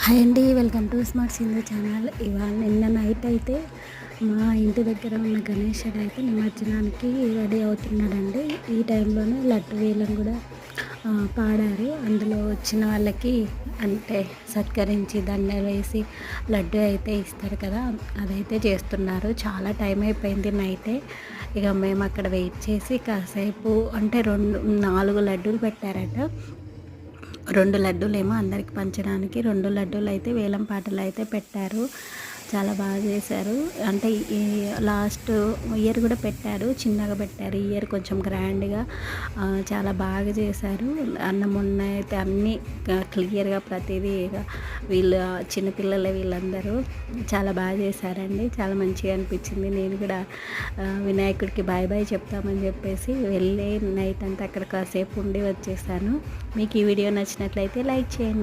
Hi అండి, welcome to smart Sindhu channel. ఇవాళ నిన్న నైట్ అయితే మా ఇంటి దగ్గర ఉన్న గణేశుడు అయితే నిమజ్జనానికి రెడీ అవుతున్నాడండి. ఈ టైంలోనే లడ్డు వేలం కూడా పాడారు. అందులో వచ్చిన వాళ్ళకి అంటే సత్కరించి దండలు వేసి లడ్డు అయితే ఇస్తారు కదా, అదైతే చేస్తున్నారు. చాలా టైం అయిపోయింది నైటే. ఇక మేము అక్కడ వెయిట్ చేసి కాసేపు అంటే 4 లడ్డూలు పెట్టారట. 2 లడ్డూలేమో అందరికి పంచడానికి, 2 లడ్డూలు అయితే వేలం పాటలు అయితే పెట్టారు. చాలా బాగా చేశారు. అంటే ఈ లాస్ట్ ఇయర్ కూడా పెట్టారు, చిన్నగా పెట్టారు. ఈ ఇయర్ కొంచెం గ్రాండ్గా చాలా బాగా చేశారు. మొన్న అయితే అన్నీ క్లియర్గా ప్రతిదీ వీళ్ళు చిన్నపిల్లలే వీళ్ళందరూ చాలా బాగా చేశారండి. చాలా మంచిగా అనిపించింది. నేను కూడా వినాయకుడికి బాయ్ బాయ్ చెప్తామని చెప్పేసి వెళ్ళి నైట్ అంతా అక్కడ కాసేపు ఉండి వచ్చేసాను. మీకు ఈ వీడియో నచ్చినట్లయితే లైక్ చేయండి.